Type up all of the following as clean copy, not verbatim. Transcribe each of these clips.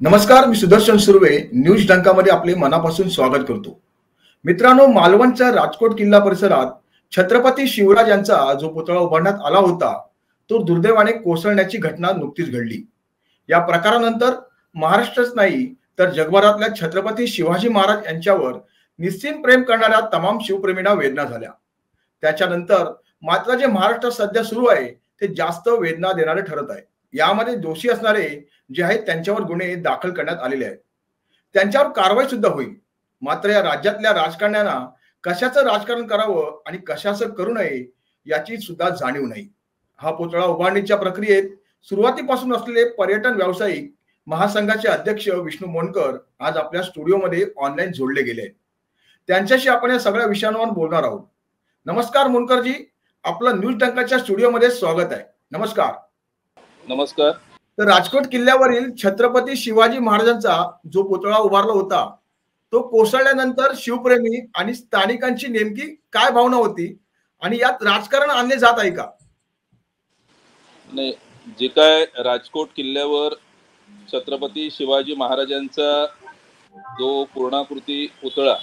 नमस्कार, मी सुदर्शन सुर्वे न्यूज डंकामध्ये आपले मनापासून स्वागत करतो. मित्रांनो, मालवणच्या राजकोट किल्ला परिसरात छत्रपती शिवराज यांचा जो पुतळा उभारण्यात आला होता, तो दुर्दैवाने कोसळण्याची घटना नुकतीच घडली. या प्रकारानंतर महाराष्ट्रच नाही तर जगभरातल्या छत्रपती शिवाजी महाराज यांच्यावर निस्सीम प्रेम करणाऱ्या तमाम शिवप्रेमींना वेदना झाल्या. त्याच्यानंतर मात्र जे महाराष्ट्रात सध्या सुरू आहे ते जास्त वेदना देणारे ठरत आहे. यामध्ये दोषी असणारे जे आहेत त्यांच्यावर गुन्हे दाखल करण्यात आलेले आहेत. त्यांच्यावर कारवाई सुद्धा होईल. मात्र या राज्यातल्या राजकारण्यांना कशाचं राजकारण करावं आणि कशाचं करू नये याची सुद्धा जाणीव नाही. हा पुतळा उभारणीच्या प्रक्रियेत सुरुवातीपासून असलेले पर्यटन व्यावसायिक महासंघाचे अध्यक्ष विष्णू मोनकर आज आपल्या स्टुडिओमध्ये ऑनलाईन जोडले गेले आहेत. त्यांच्याशी आपण या सगळ्या विषयांवर बोलणार आहोत. नमस्कार मोनकरजी, आपलं न्यूज डंकाच्या स्टुडिओमध्ये स्वागत आहे. नमस्कार. नमस्कार. तर राजकोट किल्ल्यावरील छत्रपती शिवाजी महाराजांचा जो पुतळा उभारला होता तो कोसळल्यानंतर शिवप्रेमी आणि स्थानिकांची नेमकी काय भावना होती आणि यात राजकारण आणले जात आहे का? नाही, जे काय राजकोट किल्ल्यावर छत्रपती शिवाजी महाराजांचा जो पूर्णाकृती पुतळा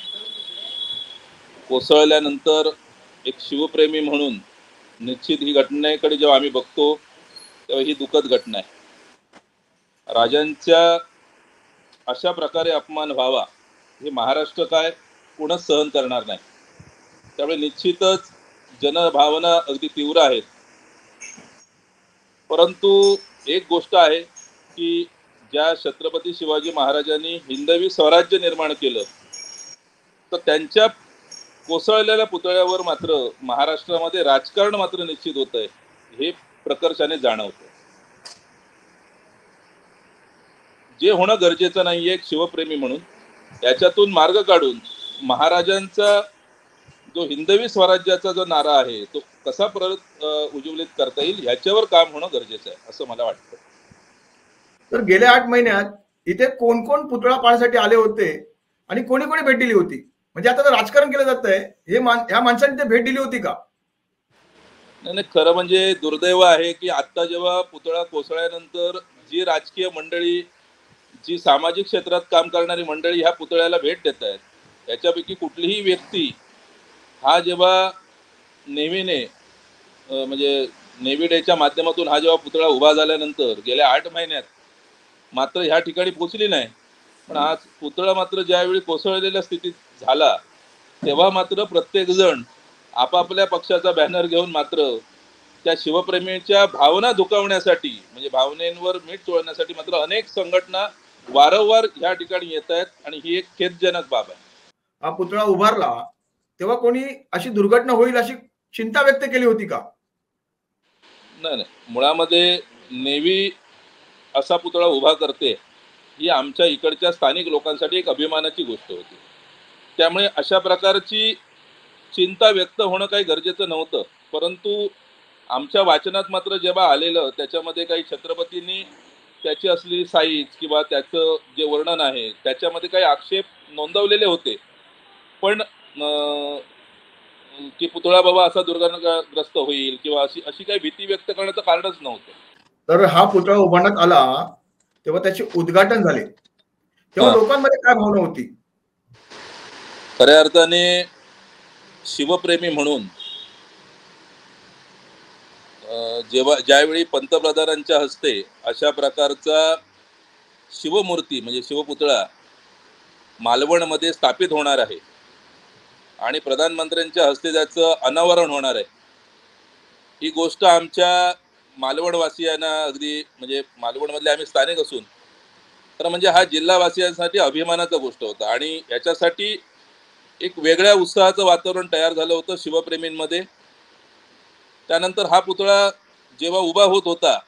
कोसळल्यानंतर एक शिवप्रेमी म्हणून निश्चित ही घटनेकडे जेव्हा आम्ही बघतो तेव्हा ही दुःखद घटना आहे. राजांच्या अशा प्रकारे अपमान व्हावा हे महाराष्ट्र काय कोणच सहन करणार नाही. त्यामुळे निश्चितच जनभावना अगदी तीव्र आहेत. परंतु एक गोष्ट आहे की ज्या छत्रपती शिवाजी महाराजांनी हिंदवी स्वराज्य निर्माण केलं तर त्यांच्या कोसळलेल्या पुतळ्यावर मात्र महाराष्ट्रामध्ये राजकारण मात्र निश्चित होत आहे हे प्रकर्षाने जाणवतं. जे होणं गरजेचं नाहीये एक शिवप्रेमी म्हणून याच्यातून मार्ग काढून महाराजांचा जो हिंदवी स्वराज्याचा जो नारा आहे तो कसा परत उज्ज्वलित करता येईल याच्यावर काम होणं गरजेचं आहे असं मला वाटतं. तर गेल्या 8 महिन्यात इथे कोण कोण पुतळा पाहण्यासाठी आले होते आणि कोणी कोणी भेट दिली होती? म्हणजे आता राजकारण केलं जात आहे ह्या माणसांनी ते भेट दिली होती का? नाही, खरं म्हणजे दुर्दैव आहे की आता जेव्हा पुतळा कोसळल्यानंतर जी राजकीय मंडळी जी सामाजिक क्षेत्रात काम करणारी मंडळी ह्या पुतळ्याला भेट देत आहेत याच्यापैकी कुठलीही व्यक्ती हा जेव्हा नेव्हीने म्हणजे नेव्ही डेच्या माध्यमातून हा जेव्हा पुतळा उभा झाल्यानंतर गेल्या 8 महिन्यात मात्र ह्या ठिकाणी पोचली नाही. पण आज पुतळा मात्र ज्यावेळी कोसळलेल्या स्थितीत झाला तेव्हा मात्र प्रत्येक जण आपापल्या पक्षाचा बॅनर घेऊन मात्र त्या शिवप्रेमीच्या भावना दुखावण्यासाठी म्हणजे भावनेंवर मीठ चोळण्यासाठी मात्र अनेक संघटना वारंवार ह्या ठिकाणी येत आहेत आणि ही एक खेदजनक बाब आहे. हा पुतळा उभारला तेव्हा कोणी अशी दुर्घटना होईल अशी चिंता व्यक्त केली होती का? नाही, मुळामध्ये नेव्ही असा पुतळा उभा करते ही आमच्या इकडच्या स्थानिक लोकांसाठी एक अभिमानाची गोष्ट होती. त्यामुळे अशा प्रकारची चिंता व्यक्त होणं काही गरजेचं नव्हतं. परंतु आमच्या वाचनात मात्र जेव्हा आलेलं त्याच्यामध्ये काही छत्रपतींनी त्याची असलेली साईज किंवा त्याचं जे वर्णन आहे त्याच्यामध्ये काही आक्षेप नोंदवलेले होते. पण की पुतळा बाबा असा दुर्घटनाग्रस्त होईल किंवा अशी काही भीती व्यक्त करण्याचं कारणच नव्हतं. तर हा पुतळा उभारण्यात आला तेव्हा त्याचे उद्घाटन झाले तेव्हा लोकांमध्ये काय भावना होती? खऱ्या अर्थाने शिवप्रेमी म्हणून ज्यावेळी पंतप्रधानांच्या हस्ते अशा प्रकारचा शिवमूर्ती म्हणजे शिवपुतळा मालवणमध्ये स्थापित होणार आहे आणि प्रधानमंत्र्यांच्या हस्ते त्याचं अनावरण होणार आहे ही गोष्ट आमच्या मालवणवासियांना अगदी म्हणजे मालवणमधले आम्ही स्थानिक असून तर म्हणजे हा जिल्हावासियांसाठी अभिमानाचा गोष्ट होता आणि याच्यासाठी एक वेगळ्या उत्साहाचं वातावरण तयार झालं होतं शिवप्रेमींमध्ये. त्यानंतर हा पुतळा जेव्हा उभा होत होता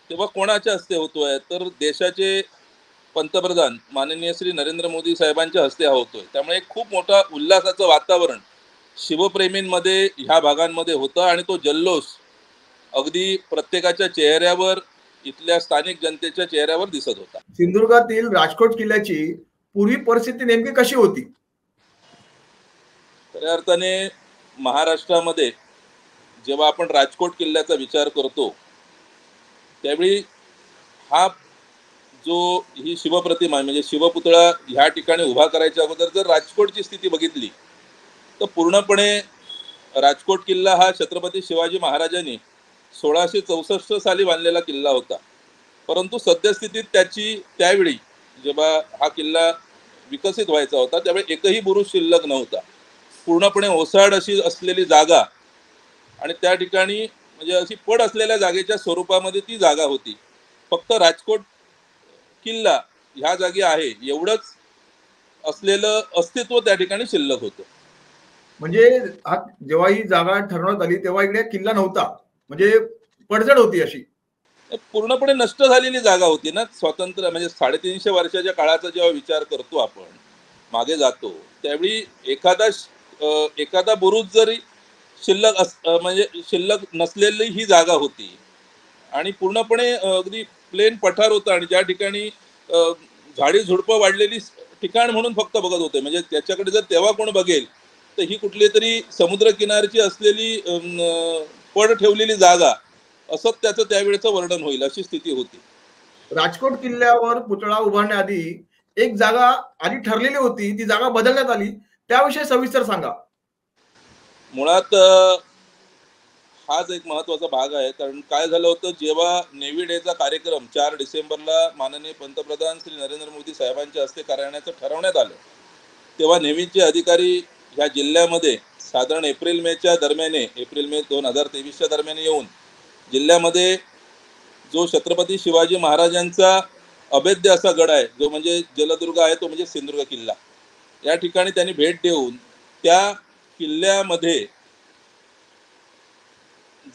तेव्हा कोणाच्या हस्ते होतोय तर देशाचे पंतप्रधान माननीय श्री नरेंद्र मोदी साहेबांच्या हस्ते हा होतोय. त्यामुळे खूप मोठा उल्हासाचं वातावरण शिवप्रेमींमध्ये ह्या भागांमध्ये होतं आणि तो जल्लोष अगदी प्रत्येकाच्या चेहऱ्यावर इथल्या स्थानिक जनतेच्या चेहऱ्यावर दिसत होता. सिंधुदुर्गातील राजकोट किल्ल्याची पूर्वी परिस्थिती नेमकी कशी होती? खऱ्या अर्थाने महाराष्ट्रामध्ये जेव्हा आपण राजकोट किल्ल्याचा विचार करतो त्यावेळी हा जो ही शिवप्रतिमा म्हणजे शिवपुतळा ह्या ठिकाणी उभा करायच्या अगोदर जर राजकोटची स्थिती बघितली तर पूर्णपणे राजकोट किल्ला हा छत्रपती शिवाजी महाराजांनी 1664 साली बांधलेला किल्ला होता. परंतु सद्यस्थितीत त्यावेळी जेव्हा हा किल्ला विकसित व्हायचा होता त्यावेळी एकही बुरुज शिल्लक नव्हता. पूर्णपणे ओसाड अशी असलेली जागा आणि त्या ठिकाणी म्हणजे अशी पड असलेल्या जागेच्या स्वरूपामध्ये ती जागा होती. फक्त राजकोट किल्ला ह्या जागी आहे एवढंच असलेलं अस्तित्व त्या ठिकाणी शिल्लक होतं. म्हणजे जेव्हा ही जागा ठरवण्यात आली तेव्हा इकडे किल्ला नव्हता, म्हणजे पडझड होती अशी. पूर्णपणे नष्ट झालेली जागा होती ना. स्वातंत्र्य म्हणजे 350 वर्षाच्या काळाचा जेव्हा विचार करतो आपण मागे जातो त्यावेळी एखादा बुरुज जरी शिल्लक म्हणजे शिल्लक नसलेली ही जागा होती आणि पूर्णपणे अगदी प्लेन पठार होता आणि ज्या ठिकाणी झाडी झुडपं वाढलेली ठिकाण म्हणून फक्त बघत होते. म्हणजे त्याच्याकडे जर तेव्हा कोण बघेल तर ही कुठली तरी समुद्र किनारची असलेली पड ठेवलेली जागा असं त्याचं त्यावेळेचं वर्णन होईल अशी स्थिती होती. राजकोट किल्ल्यावर पुतळा उभारण्याआधी एक जागा आधी ठरलेली होती, ती जागा बदलण्यात आली, त्याविषयी सविस्तर सांगा. मुळात हाच एक महत्वाचा भाग आहे. कारण काय झालं होतं जेव्हा नेव्ही डेचा कार्यक्रम 4 डिसेंबरला माननीय पंतप्रधान श्री नरेंद्र मोदी साहेबांच्या हस्ते करण्याचं ठरवण्यात आलं तेव्हा नेव्हीचे अधिकारी ह्या जिल्ह्यामध्ये साधारण एप्रिल मे 2023च्या दरम्यान येऊन जिल्ह्यामध्ये जो छत्रपती शिवाजी महाराजांचा अभेद्य असा गड आहे जो म्हणजे जलदुर्ग आहे तो म्हणजे सिंधुदुर्ग किल्ला या ठिकाणी त्यांनी भेट देऊन त्या किल्ल्यामध्ये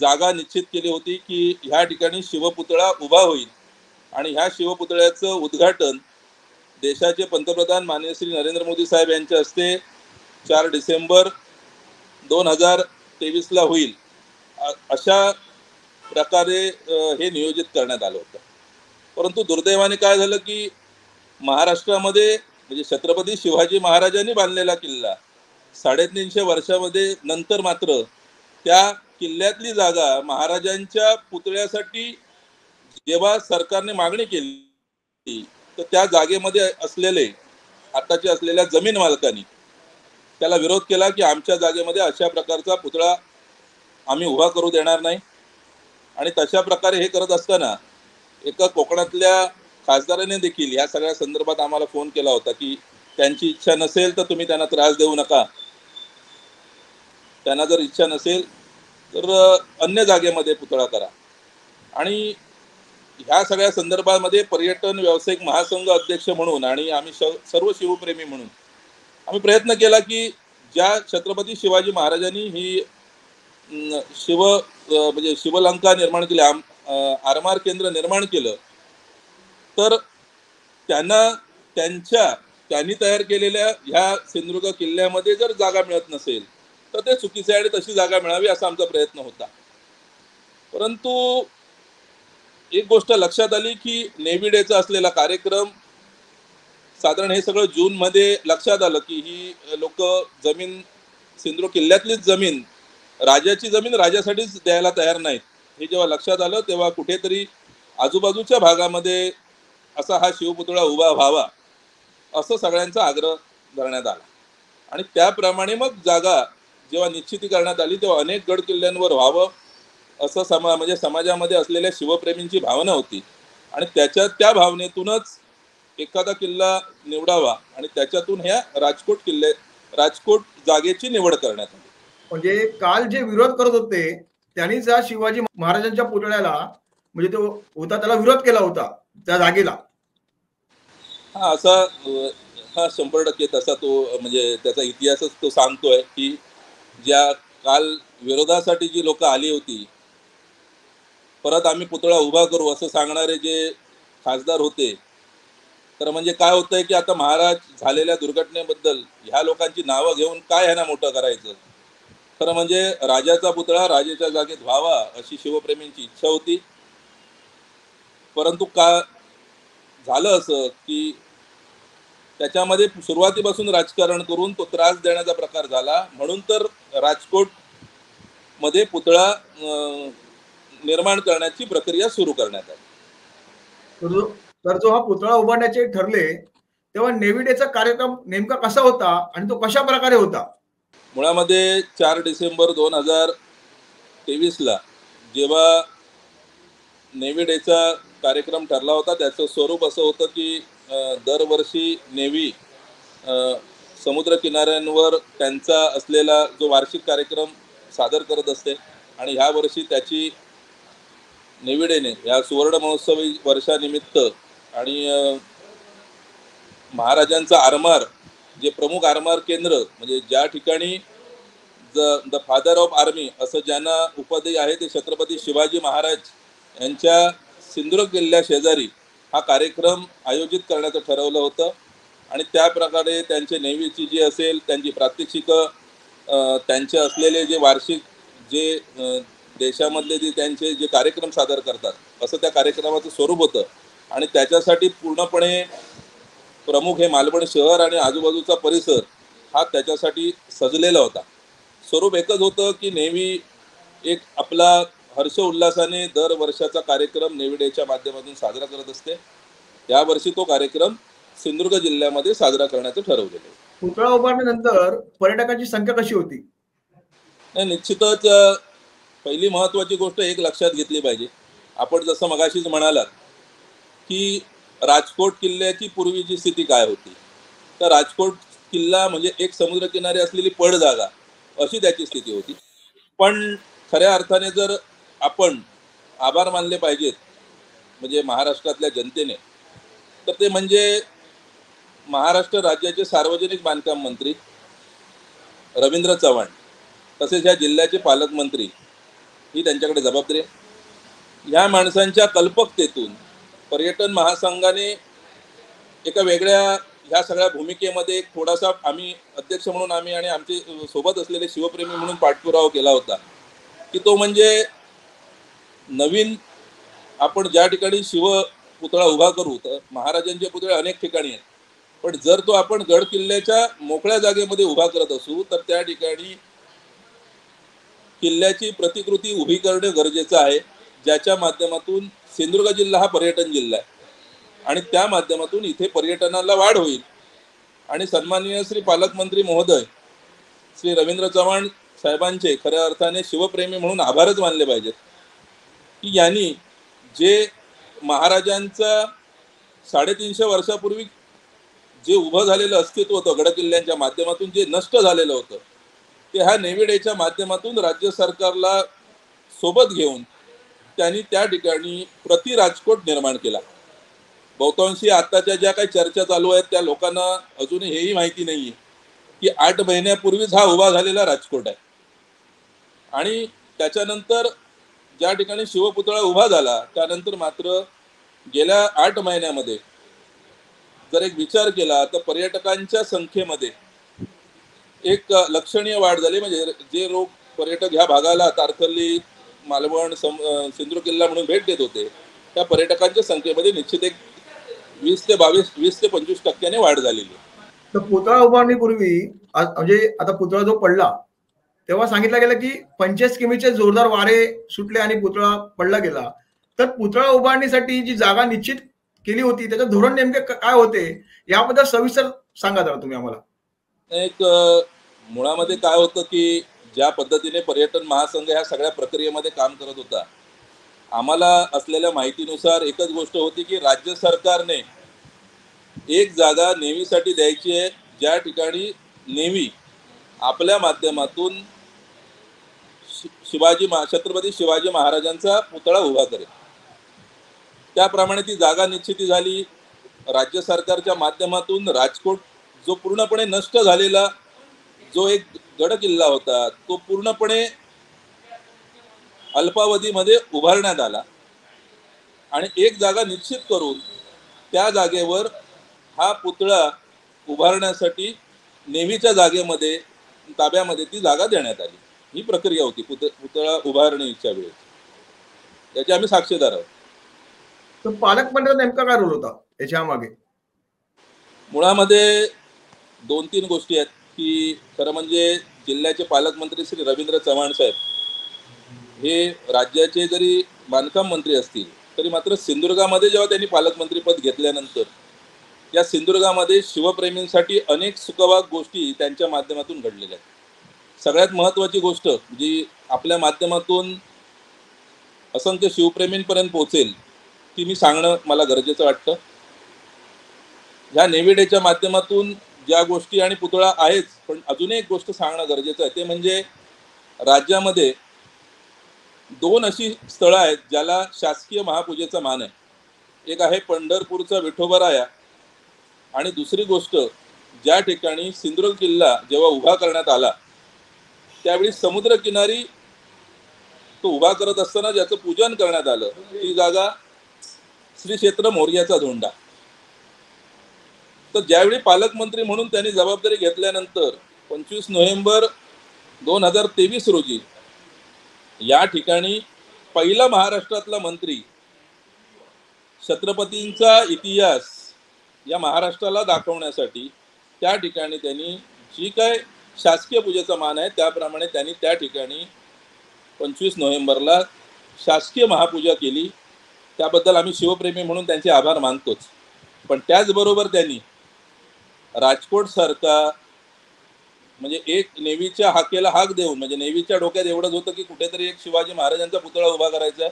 जागा निश्चित केली होती की ह्या ठिकाणी शिवपुतळा उभा होईल आणि ह्या शिवपुतळ्याचं उद्घाटन देशाचे पंतप्रधान माननीय श्री नरेंद्र मोदी साहेब यांच्या हस्ते 4 डिसेंबर 2023ला होईल अशा प्रकारे हे नियोजित करण्यात आलं होतं. परंतु दुर्दैवाने काय झालं की महाराष्ट्रामध्ये म्हणजे छत्रपती शिवाजी महाराजांनी बांधलेला किल्ला 350 वर्षामध्ये नंतर मात्र त्या किल्ल्यातली जागा महाराजांच्या पुतळ्यासाठी जेव्हा सरकारने मागणी केली तर त्या जागेमध्ये असलेल्या जमीन मालकांनी त्याला विरोध केला की आमच्या जागेमध्ये अशा प्रकारचा पुतळा आम्ही उभा करू देणार नाही. आणि तशा प्रकारे हे करत असताना एका कोकणातल्या खासदाराने देखील या सगळ्या संदर्भात आम्हाला फोन केला होता की त्यांची इच्छा नसेल तर तुम्ही त्यांना त्रास देऊ नका, त्यांना जर इच्छा नसेल तर अन्य जागेमध्ये पुतळा करा. आणि ह्या सगळ्या संदर्भामध्ये पर्यटन व्यावसायिक महासंघ अध्यक्ष म्हणून आणि आम्ही सर्व शिवप्रेमी म्हणून आम्ही प्रयत्न केला की ज्या छत्रपती शिवाजी महाराजांनी ही म्हणजे शिवलंका निर्माण केली, आरमार केंद्र निर्माण केलं तर त्यांनी तयार केलेल्या ह्या सिंधुदुर्ग किल्ल्यामध्ये जर जागा मिळत नसेल तर ते चुकीचे आहे, तशी जागा मिळावी असा आमचा प्रयत्न होता. परंतु एक गोष्ट लक्षात आली की नेव्ही डेचा असलेला कार्यक्रम साधारण हे सगळं जून मध्ये लक्षात आलं की ही लोक जमीन सिंधुदुर्ग किल्ल्यातलीच जमीन राजाची जमीन राजासाठीच द्यायला तयार नाहीत. हे जेव्हा लक्षात आलं तेव्हा कुठेतरी आजूबाजूच्या भागामध्ये असा हा शिवपुतळा उभा व्हावा असं सगळ्यांचा आग्रह धरण्यात आला आणि त्याप्रमाणे मग जागा जेव्हा निश्चिती करण्यात आली तेव्हा अनेक गड किल्ल्यांवर व्हावं असं म्हणजे समाजामध्ये असलेल्या शिवप्रेमींची भावना होती आणि त्या भावनेतूनच एखादा किल्ला निवडावा आणि त्याच्यातून ह्या राजकोट जागेची निवड करण्यात आली. म्हणजे काल जे विरोध करत होते त्यांनीच या शिवाजी महाराजांच्या पुतळ्याला म्हणजे तो होता त्याला विरोध केला होता त्या जागेला. हा 100% तसा तो म्हणजे त्याचा इतिहासच तो सांगतोय की ज्या काल विरोधासाठी जी लोक आली होती परत आम्ही पुतळा उभा करू असं सांगणारे जे खासदार होते तर म्हणजे काय होतंय की आता महाराज झालेल्या दुर्घटनेबद्दल ह्या लोकांची नावं घेऊन काय ह्यांना मोठं करायचं. खरं म्हणजे राजाचा पुतळा राजाच्या जागेत व्हावा अशी शिवप्रेमींची इच्छा होती. परंतु का झालं असं की त्याच्यामध्ये सुरुवातीपासून राजकारण करून तो त्रास देण्याचा प्रकार झाला म्हणून तर राजकोट मध्ये पुतळा निर्माण करण्याची प्रक्रिया सुरू करण्यात आली. तर जो हा पुतळा उभारण्याचे ठरले तेव्हा नेव्ही डेचा कार्यक्रम नेमका कसा होता आणि तो कशा प्रकारे होता? मुळामध्ये 4 डिसेंबर 2023ला जेव्हा नेव्ही डेचा कार्यक्रम ठरला होता, त्याचं स्वरूप असं होतं की दरवर्षी नेव्ही समुद्र किनाऱ्यांवर त्यांचा असलेला जो वार्षिक कार्यक्रम सादर करत असते आणि ह्या वर्षी त्याची नेव्ही डेने या सुवर्ण महोत्सवी वर्षानिमित्त आणि महाराजांचा आरमार, जे प्रमुख आरमार केंद्र म्हणजे ज्या ठिकाणी द फादर ऑफ आर्मी असं ज्यांना उपाधी आहे ते छत्रपती शिवाजी महाराज यांच्या सिंधुदुर्ग किल्ल्या शेजारी हा कार्यक्रम आयोजित करण्याचं ठरवलं होतं. आणि त्या प्रकारे त्यांचे नेव्हीची जी असेल त्यांची प्रात्यक्षिकं, त्यांचे असलेले जे वार्षिक जे देशामधले जे त्यांचे जे कार्यक्रम सादर करतात असं त्या कार्यक्रमाचं स्वरूप होतं. आणि त्याच्यासाठी पूर्णपणे प्रमुख हे मालवण शहर आणि आजूबाजूचा परिसर हा त्याच्यासाठी सजलेला होता. स्वरूप एकच होतं की नेव्ही एक आपला हर्ष उल्हासाने दर वर्षाचा कार्यक्रम नेव्ही डेच्या माध्यमातून साजरा करत असते. यावर्षी तो कार्यक्रम सिंधुदुर्ग जिल्ह्यामध्ये साजरा करण्याचं ठरवलेलं आहे. पुतळा उभारल्यानंतर पर्यटकांची संख्या कशी होती? नाही, निश्चितच पहिली महत्त्वाची गोष्ट एक लक्षात घेतली पाहिजे. आपण जसं मगाशीच म्हणालात की राजकोट किल्ल्याची पूर्वीची स्थिती काय होती, तर राजकोट किल्ला म्हणजे एक समुद्रकिनारी असलेली पड जागा अशी त्याची स्थिती होती. पण खऱ्या अर्थाने जर आपण आभार मानले पाहिजेत म्हणजे महाराष्ट्रातल्या जनतेने, तर ते म्हणजे महाराष्ट्र राज्याचे सार्वजनिक बांधकाम मंत्री रवींद्र चव्हाण तसेच ह्या जिल्ह्याचे पालकमंत्री ही त्यांच्याकडे जबाबदारी आहे. ह्या माणसांच्या कल्पकतेतून पर्यटन महासंघाने एका वेगळ्या ह्या सगळ्या भूमिकेमध्ये एक थोडासा आम्ही अध्यक्ष म्हणून आम्ही आणि आमचे सोबत असलेले शिवप्रेमी म्हणून पाठपुरावा केला होता की तो म्हणजे नवीन आपण ज्या ठिकाणी शिव पुतळा उभा करू तर महाराजांचे पुतळे अनेक ठिकाणी आहेत, पण जर तो आपण गड किल्ल्याच्या मोकळ्या जागेमध्ये उभा करत असू तर त्या ठिकाणी किल्ल्याची प्रतिकृती उभी करणे गरजेचं आहे, ज्याच्या माध्यमातून सिंधुदुर्ग जिल्हा हा पर्यटन जिल्हा आहे आणि त्या माध्यमातून इथे पर्यटनाला वाढ होईल. आणि सन्माननीय श्री पालकमंत्री महोदय श्री रवींद्र चव्हाण साहेबांचे खऱ्या अर्थाने शिवप्रेमी म्हणून आभारच मानले पाहिजेत की यांनी जे महाराजांचा 350 वर्षापूर्वी जे उभं झालेलं अस्तित्व होतं गडकिल्ल्यांच्या माध्यमातून जे नष्ट झालेलं होतं ते ह्या नेव्ही डेच्या माध्यमातून राज्य सरकारला सोबत घेऊन त्यांनी त्या ठिकाणी प्रति राजकोट निर्माण केला. बहुतांशी आताच्या ज्या काही चर्चा चालू आहेत त्या लोकांना अजूनही हेही माहिती नाहीये की 8 महिन्यापूर्वीच हा उभा झालेला राजकोट आहे. आणि त्याच्यानंतर ज्या ठिकाणी शिवपुतळा उभा झाला त्यानंतर मात्र गेल्या 8 महिन्यामध्ये जर एक विचार केला तर पर्यटकांच्या संख्येमध्ये एक लक्षणीय वाढ झाली. म्हणजे जे लोक पर्यटक ह्या भागाला तारकर्ली, मालवण, सिंधुदुर्ग किल्ला म्हणून भेट देत होते त्या पर्यटकांच्या संख्येमध्ये निश्चित एक 20 ते 25% वाढ झालेली. तर पुतळा उभारणीपूर्वी म्हणजे आता पुतळा जो पडला तेव्हा सांगितलं गेलं की 45 किमीचे जोरदार वारे सुटले आणि पुतळा पडला गेला. तर पुतळा उभारणीसाठी जी जागा निश्चित केली होती त्याचं धोरण नेमके काय होते याबद्दल सविस्तर सांगा जरा तुम्ही आम्हाला. एक मुळामध्ये काय होतं की ज्या पद्धतीने पर्यटन महासंघ ह्या सगळ्या प्रक्रियेमध्ये काम करत होता, आम्हाला असलेल्या माहितीनुसार एकच गोष्ट होती की राज्य सरकारने एक जागा नेव्हीसाठी द्यायची आहे ज्या ठिकाणी नेव्ही आपल्या माध्यमातून छत्रपती शिवाजी महाराजांचा पुतळा उभा करेल. त्याप्रमाणे ती जागा निश्चिती झाली. राज्य सरकारच्या माध्यमातून राजकोट जो पूर्णपणे नष्ट झालेला जो एक गड किल्ला होता तो पूर्णपणे अल्पावधीमध्ये उभारण्यात आला आणि एक जागा निश्चित करून त्या जागेवर हा पुतळा उभारण्यासाठी नेव्हीच्या जागेमध्ये ताब्यामध्ये ती जागा देण्यात आली. ही प्रक्रिया होती पुतळा उभारणीच्या वेळेस. याचे आम्ही साक्षीदार आहोत. तर पालकमंत्र्याचा नेमका काय रोल होता याच्या मागे? मुळामध्ये 2-3 गोष्टी आहेत की खरं म्हणजे जिल्ह्याचे पालकमंत्री श्री रवींद्र चव्हाण साहेब हे राज्याचे जरी बांधकाम मंत्री असतील तरी मात्र सिंधुदुर्गामध्ये जेव्हा त्यांनी पालकमंत्रीपद घेतल्यानंतर या सिंधुदुर्गामध्ये शिवप्रेमींसाठी अनेक सुखवाक गोष्टी त्यांच्या माध्यमातून घडलेल्या आहेत. सगळ्यात महत्त्वाची गोष्ट जी आपल्या माध्यमातून असंख्य शिवप्रेमींपर्यंत पोहोचेल ती मी सांगणं मला गरजेचं वाटतं. ह्या नेव्ही डेच्या माध्यमातून ज्या गोष्टी आणि पुतळा आहेच, पण अजून एक गोष्ट सांगणं गरजेचं आहे ते म्हणजे राज्यामध्ये 2 अशी स्थळं आहेत ज्याला शासकीय महापूजेचा मान आहे. एक आहे पंढरपूरचा विठोबराया आणि दुसरी गोष्ट ज्या ठिकाणी सिंधुदुर्ग किल्ला जेव्हा उभा करण्यात आला त्यावेळी समुद्रकिनारी तो उभा करत असताना ज्याचं पूजन करण्यात आलं ती जागा श्री क्षेत्र मोरयाचा धोंडा. तर ज्यावेळी पालकमंत्री म्हणून त्यांनी जबाबदारी घेतल्यानंतर 25 नोव्हेंबर 2023 रोजी या ठिकाणी पहिला महाराष्ट्रातला मंत्री छत्रपतींचा इतिहास या महाराष्ट्राला दाखवण्यासाठी त्या ठिकाणी त्यांनी जी काय शासकीय पूजेचा मान आहे त्याप्रमाणे त्यांनी त्या ठिकाणी 25 नोव्हेंबरला शासकीय महापूजा केली. त्याबद्दल आम्ही शिवप्रेमी म्हणून त्यांचे आभार मानतोच. पण त्याचबरोबर त्यांनी राजकोट सारखा म्हणजे एक नेव्हीच्या हाकेला हाक देऊन म्हणजे नेव्हीच्या डोक्यात एवढंच होतं की कुठेतरी एक शिवाजी महाराजांचा पुतळा उभा करायचा,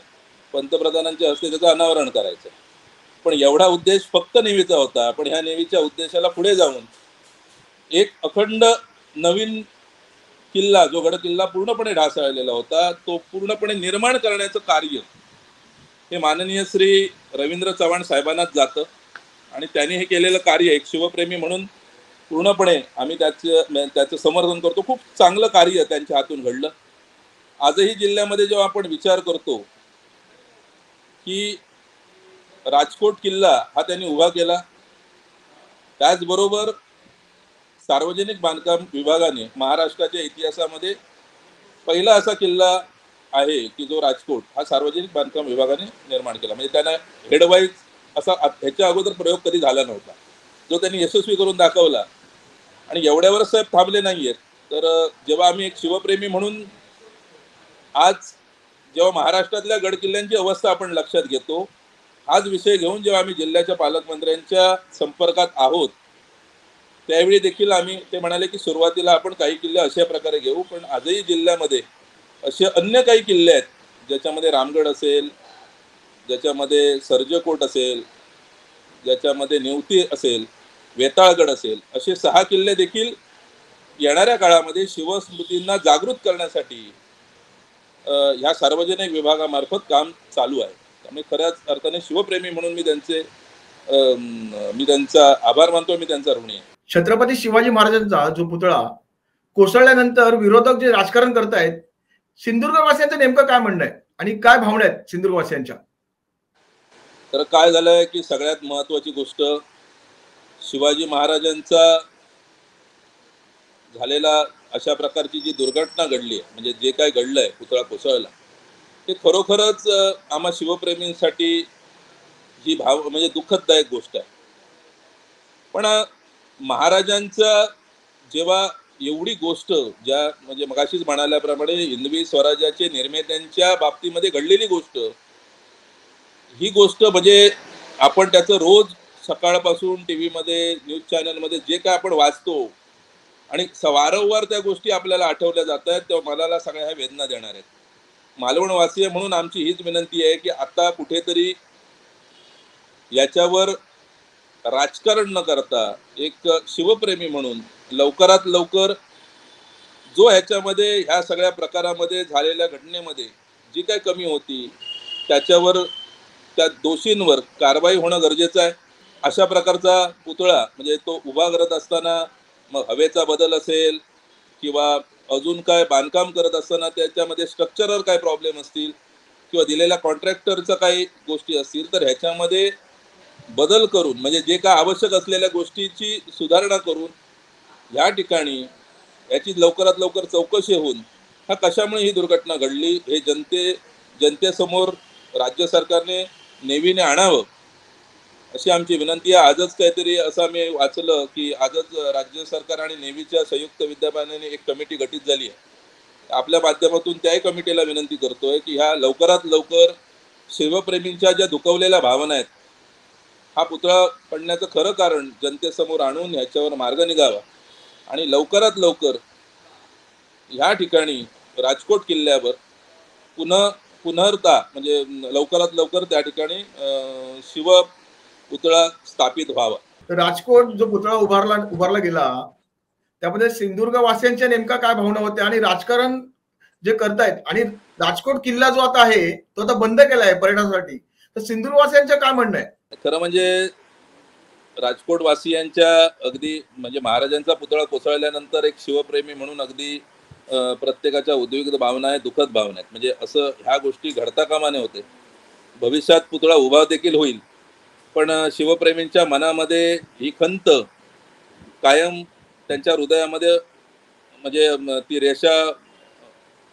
पंतप्रधानांच्या हस्ते त्याचं अनावरण करायचं. पण एवढा उद्देश फक्त नेव्हीचा होता. पण ह्या नेव्हीच्या उद्देशाला पुढे जाऊन एक अखंड नवीन किल्ला जो गड किल्ला पूर्णपणे ढासळलेला होता तो पूर्णपणे निर्माण करण्याचं कार्य हे माननीय श्री रवींद्र चव्हाण साहेबांनाच जातं. आणि त्यांनी हे केलेलं कार्य एक शिवप्रेमी म्हणून पूर्णपणे आम्ही त्याचं समर्थन करतो. खूप चांगलं कार्य त्यांच्या हातून घडलं. आजही जिल्ह्यामध्ये जेव्हा आपण विचार करतो की राजकोट किल्ला हा त्यांनी उभा केला, त्याचबरोबर सार्वजनिक बांधकाम विभागाने महाराष्ट्राच्या इतिहासामध्ये पहिला असा किल्ला आहे की जो राजकोट हा सार्वजनिक बांधकाम विभागाने निर्माण केला. म्हणजे त्यांना हेडवाईज असा ह्याच्या अगोदर प्रयोग कधी झाला नव्हता जो त्यांनी यशस्वी करून दाखवला. आणि एवढ्यावर साहेब थांबले नाहीयेत. तर जेव्हा आम्ही एक शिवप्रेमी म्हणून आज जेव्हा महाराष्ट्रातल्या गडकिल्ल्यांची अवस्था आपण लक्षात घेतो, हाच विषय घेऊन जेव्हा आम्ही जिल्ह्याच्या पालकमंत्र्यांच्या संपर्कात आहोत त्यावेळी देखील आम्ही ते म्हणाले की सुरुवातीला आपण काही किल्ले अशा प्रकारे घेऊ, पण आजही जिल्ह्यामध्ये असे अन्य काही किल्ले आहेत ज्याच्यामध्ये रामगड असेल, ज्याच्यामध्ये सर्जकोट असेल, ज्याच्यामध्ये नेवती असेल, वेताळगड असेल, असे 6 किल्ले देखील येणाऱ्या काळामध्ये शिवस्मृतींना जागृत करण्यासाठी ह्या सार्वजनिक विभागामार्फत काम चालू आहे. त्यामुळे खऱ्याच अर्थाने शिवप्रेमी म्हणून मी त्यांचा आभार मानतो, मी त्यांचा ऋणी आहे. छत्रपती शिवाजी महाराजांचा जो पुतळा कोसळल्यानंतर विरोधक जे राजकारण करतायत, सिंधुदुर्गवासियांचं नेमकं काय म्हणणं आहे आणि काय भावना आहेत सिंधुदुर्गवासियांच्या? तर काय झालंय की सगळ्यात महत्वाची गोष्ट शिवाजी महाराजांचा झालेला अशा प्रकारची जी दुर्घटना घडली आहे म्हणजे जे काय घडलंय पुतळा कोसळला ते खरोखरच आम्हा शिवप्रेमींसाठी ही म्हणजे दुःखदायक गोष्ट आहे. पण महाराजांचा जेव्हा एवढी गोष्ट ज्या म्हणजे मगाशीच म्हणाल्याप्रमाणे हिंदवी स्वराज्याचे निर्मात्यांच्या बाबतीमध्ये घडलेली गोष्ट ही गोष्ट म्हणजे आपण त्याचं रोज सकाळपासून टी व्हीमध्ये न्यूज चॅनलमध्ये जे काय आपण वाचतो आणि वारंवार त्या गोष्टी आपल्याला आठवल्या जात आहेत तेव्हा मला सगळ्या ह्या वेदना देणार आहेत. मालवणवासीय म्हणून आमची हीच विनंती आहे की आता कुठेतरी याच्यावर राजकारण न करता एक शिवप्रेमी म्हणून लवकरात लवकर जो ह्याच्यामध्ये ह्या सगळ्या प्रकारामध्ये झालेल्या घटनेमध्ये जी काय कमी होती त्याच्यावर त्या दोषींवर कारवाई होणं गरजेचं आहे. अशा प्रकारचा पुतळा म्हणजे तो उभा करत असताना मग हवेचा बदल असेल किंवा अजून काय बांधकाम करत असताना त्याच्यामध्ये स्ट्रक्चरल काय प्रॉब्लेम असतील किंवा दिलेल्या कॉन्ट्रॅक्टरचं काही गोष्टी असतील तर ह्याच्यामध्ये बदल करून म्हणजे जे काय आवश्यक असलेल्या गोष्टीची सुधारणा करून या ठिकाणी याची लवकरात लवकर चौकशी होऊन हा कशामुळे ही दुर्घटना घडली हे जनतेसमोर राज्य सरकारने नेव्हीने आणावं अशी आमची विनंती आहे. आजच काहीतरी असं मी वाचलं की आजच राज्य सरकार आणि नेव्हीच्या संयुक्त विद्यमानाने एक कमिटी गठीत झाली आहे. आपल्या माध्यमातून त्याही कमिटीला विनंती करतोय की ह्या लवकरात लवकर शिवप्रेमींच्या ज्या दुखवलेल्या भावना आहेत, हा पुतळा पडण्याचं खरं कारण जनतेसमोर आणून ह्याच्यावर मार्ग निघावा आणि लवकरात लवकर ह्या ठिकाणी राजकोट किल्ल्यावर पुनर्ता म्हणजे लवकरात लवकर त्या ठिकाणी शिव पुतळा स्थापित व्हावा. राजकोट जो पुतळा उभारला गेला त्यामध्ये सिंधुदुर्ग वासियांच्या नेमका काय भावना होत्या आणि राजकारण जे करतायत आणि राजकोट किल्ला जो आता आहे तो आता बंद केला आहे पर्यटनासाठी, तर सिंधुदुर्ग वासियांचं काय म्हणणं आहे? खरं म्हणजे राजकोट वासियांच्या अगदी म्हणजे महाराजांचा पुतळा कोसळल्यानंतर एक शिवप्रेमी म्हणून अगदी प्रत्येकाच्या उद्विग्न भावना आहेत, दुःखद भावना आहेत. म्हणजे असं ह्या गोष्टी घडता कामा नये होते. भविष्यात पुतळा उभा देखील होईल, पण शिवप्रेमींच्या मनामध्ये ही खंत कायम त्यांच्या हृदयामध्ये म्हणजे ती रेषा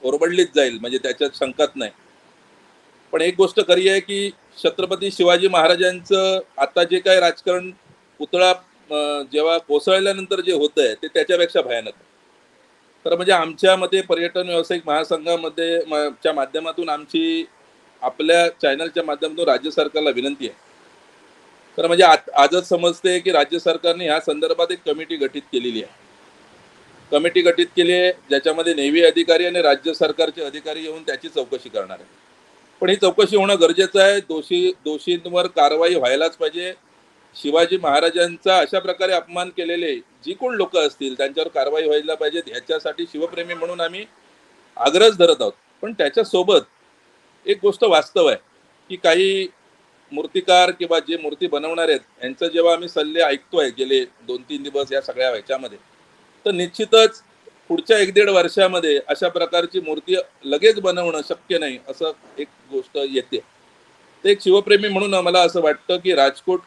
ओरबडलीच जाईल, म्हणजे त्याच्यात शंकाच नाही. पण एक गोष्ट खरी आहे की छत्रपती शिवाजी महाराजांचं आता जे काही राजकारण पुतळा जेव्हा कोसळल्यानंतर जे होत आहे ते त्याच्यापेक्षा भयानक आहे. तर म्हणजे आमच्या मते पर्यटन व्यावसायिक महासंघामध्ये च्या माध्यमातून आमची आपल्या चॅनलच्या माध्यमातून राज्य सरकारला विनंती आहे. तर म्हणजे आजच समजते की राज्य सरकारने ह्या संदर्भात एक कमिटी गठीत केलेली आहे. कमिटी गठीत केली आहे ज्याच्यामध्ये नेव्ही अधिकारी आणि राज्य सरकारचे अधिकारी येऊन त्याची चौकशी करणार आहे. पण ही चौकशी होणं गरजेचं आहे. दोषींवर कारवाई व्हायलाच पाहिजे. शिवाजी महाराजांचा अशा प्रकारे अपमान केलेले जी कोण लोक असतील त्यांच्यावर कारवाई व्हायला पाहिजे. ह्याच्यासाठी शिवप्रेमी म्हणून आम्ही आग्रह धरत आहोत. पण त्याच्यासोबत एक गोष्ट वास्तव आहे की काही मूर्तिकार किंवा जे मूर्ती बनवणार आहेत यांचं जेव्हा आम्ही सल्ले ऐकतोय गेले 2-3 दिवस या सगळ्या ह्याच्यामध्ये, तर निश्चितच पुढच्या 1-1.5 वर्षामध्ये अशा प्रकारची मूर्ती लगेच बनवणं शक्य नाही असं एक गोष्ट येते. ते एक शिवप्रेमी म्हणून आम्हाला असं वाटतं की राजकोट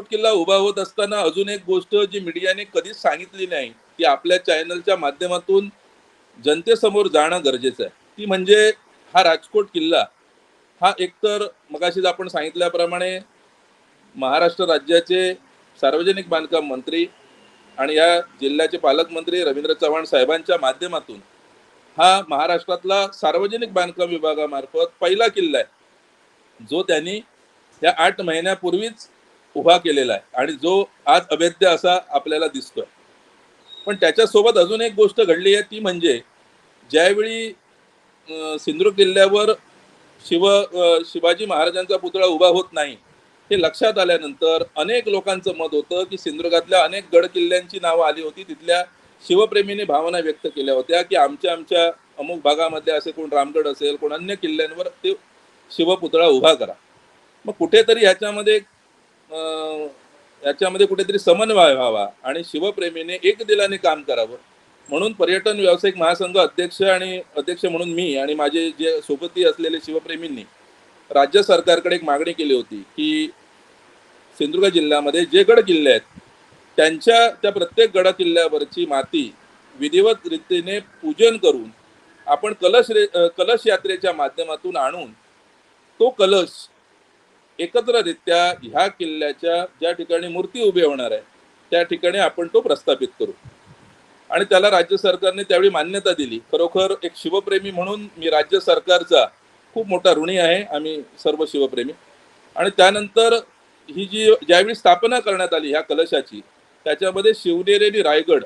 किल्ला उभा होत असताना अजून एक गोष्ट जी मीडियाने कधीच सांगितली नाही ती आपल्या चॅनलच्या माध्यमातून जनतेसमोर जाणं गरजेचं आहे. ती म्हणजे हा राजकोट किल्ला हा एकतर मगाशीच आपण सांगितल्याप्रमाणे महाराष्ट्र राज्याचे सार्वजनिक बांधकाम मंत्री आणि या जिल्ह्याचे पालकमंत्री रवींद्र चव्हाण साहेबांच्या माध्यमातून हा महाराष्ट्रातला सार्वजनिक बांधकाम विभागामार्फत पहिला किल्ला आहे जो त्यांनी या 8 महिन्यापूर्वीच उभा केलेला आहे आणि जो आज अभेद्य असा आपल्याला दिसतोय. पण त्याच्यासोबत अजून एक गोष्ट घडली आहे ती म्हणजे ज्यावेळी सिंधुदुर्ग किल्ल्यावर शिवाजी महाराजांचा पुतळा उभा होत नाही हे लक्षात आल्यानंतर अनेक लोकांचं मत होतं की सिंधुदुर्गातल्या अनेक गड किल्ल्यांची नावं आली होती. तिथल्या शिवप्रेमींनी भावना व्यक्त केल्या होत्या की आमच्या अमुक भागामध्ये असे कोण रामगड असेल कोण अन्य किल्ल्यांवर ते शिवपुतळा उभा करा. मग कुठेतरी याच्यामध्ये कुठेतरी समन्वय व्हावा आणि शिवप्रेमीने एक दिलाने काम करावं म्हणून पर्यटन व्यावसायिक महासंघ अध्यक्ष म्हणून मी आणि माझे जे सोबती असलेले शिवप्रेमींनी राज्य सरकारकडे एक मागणी केली होती की सिंधुदुर्ग जिल्ह्यामध्ये जे गड किल्ले आहेत त्या प्रत्येक गड किल्ल्यावरची माती विधिवत रीतीने पूजन करून आपण कलश यात्रेच्या माध्यमातून आणून तो कलश एकत्ररित्या ह्या किल्ल्याच्या ज्या ठिकाणी मूर्ती उभी होणार आहे त्या ठिकाणी आपण तो प्रस्थापित करू आणि त्याला राज्य सरकारने त्यावेळी मान्यता दिली. खरोखर एक शिवप्रेमी म्हणून मी राज्य सरकारचा खूप मोठा ऋणी आहे. आम्ही सर्व शिवप्रेमी. आणि त्यानंतर ही ज्यावेळी स्थापना करण्यात आली ह्या कलशाची त्याच्यामध्ये शिवनेरी आणि रायगड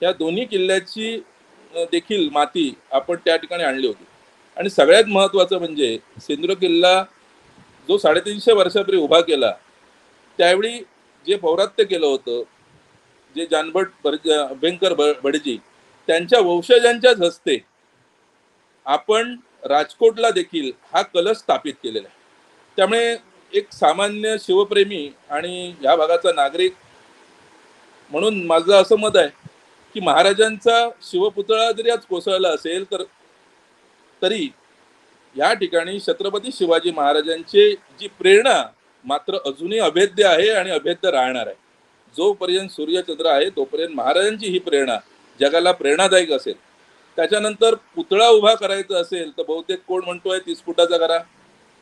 या दोन्ही किल्ल्याची देखील माती आपण त्या ठिकाणी आणली होती. आणि सगळ्यात महत्त्वाचं म्हणजे सिंधुदुर्ग किल्ला जो 350 वर्षापूर्वी उभा केला त्यावेळी जे पौरात्य केलं होतं जे जानभट अभ्यंकर भटजी त्यांच्या वंशजांच्याच हस्ते आपण राजकोटला देखील हा कलश स्थापित केलेला आहे. त्यामुळे एक सामान्य शिवप्रेमी आणि या भागाचा नागरिक म्हणून माझं असं मत आहे की महाराजांचा शिवपुतळा जरी आज कोसळला असेल तरी या ठिकाणी छत्रपती शिवाजी महाराजांची जी प्रेरणा मात्र अजूनही अभेद्य आहे आणि अभेद्य राहणार आहे. जोपर्यंत सूर्यचंद्र आहे तोपर्यंत महाराजांची ही प्रेरणा जगाला प्रेरणादायक असेल. त्याच्यानंतर पुतळा उभा करायचा असेल तर बहुतेक कोण म्हणतोय 30 फुटाचा करा,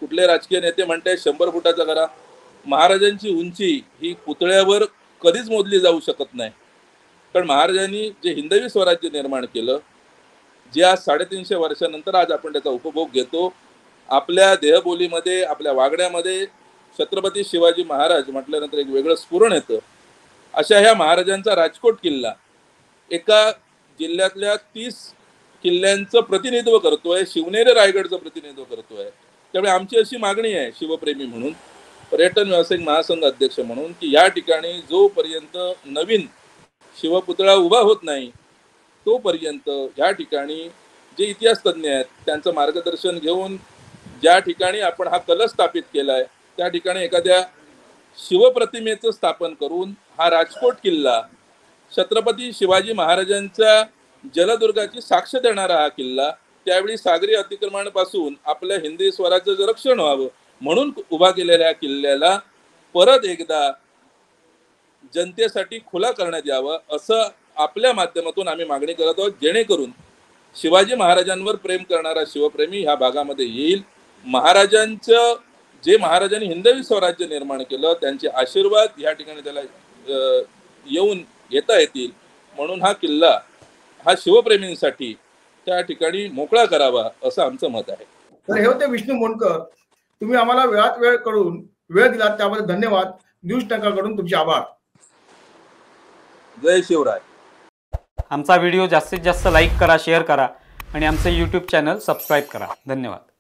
कुठले राजकीय नेते म्हणताय 100 फुटाचा करा. महाराजांची उंची ही पुतळ्यावर कधीच मोजली जाऊ शकत नाही. कारण महाराजांनी जे हिंदवी स्वराज्य निर्माण केलं जे आज 350 वर्षानंतर आज आपण त्याचा उपभोग घेतो आपल्या देहबोलीमध्ये, आपल्या वागण्यामध्ये छत्रपती शिवाजी महाराज म्हटल्यानंतर एक वेगळं स्फुरण येतं. अशा ह्या महाराजांचा राजकोट किल्ला एका जिल्ह्यातल्या 30 किल्ल्यांचं प्रतिनिधित्व करतोय, शिवनेरी रायगडचं प्रतिनिधित्व करतोय. त्यामुळे आमची अशी मागणी आहे शिवप्रेमी म्हणून, पर्यटन व्यावसायिक महासंघ अध्यक्ष म्हणून, की या ठिकाणी जोपर्यंत नवीन शिवपुतळा उभा होत नाही तोपर्यंत या ठिकाणी जे इतिहास तज्ज्ञ आहेत त्यांचं मार्गदर्शन घेऊन ज्या ठिकाणी आपण हा कलश स्थापित केलाय त्या ठिकाणी एखाद्या शिवप्रतिमेचं स्थापन करून हा राजकोट किल्ला छत्रपती शिवाजी महाराजांच्या जलदुर्गाची साक्ष देणारा हा किल्ला त्यावेळी सागरी अतिक्रमणापासून आपल्या हिंदी स्वराज्याचं रक्षण व्हावं म्हणून उभा केलेल्या या किल्ल्याला परत एकदा जनतेसाठी खुला करण्यात यावं असं आपल्या माध्यमातून आम्ही मागणी करत आहोत, जेणेकरून शिवाजी महाराजांवर प्रेम करणारा शिवप्रेमी ह्या भागामध्ये येईल. महाराजांचं जे महाराजांनी हिंदवी स्वराज्य निर्माण केलं त्यांचे आशीर्वाद या ठिकाणी त्याला येऊन घेता येतील म्हणून हा किल्ला हा शिवप्रेमींसाठी त्या ठिकाणी मोकळा करावा असं आमचं मत आहे. तर हे होते विष्णू मोंडकर. तुम्ही आम्हाला वेळात वेळ करून वेळ दिलात त्याबद्दल धन्यवाद. न्यूज टंकाकडून तुमचे आभार. जय शिवराय. आमचा व्हिडिओ जास्तीत जास्त लाईक करा, शेअर करा आणि आमचे YouTube चॅनल सबस्क्राईब करा. धन्यवाद.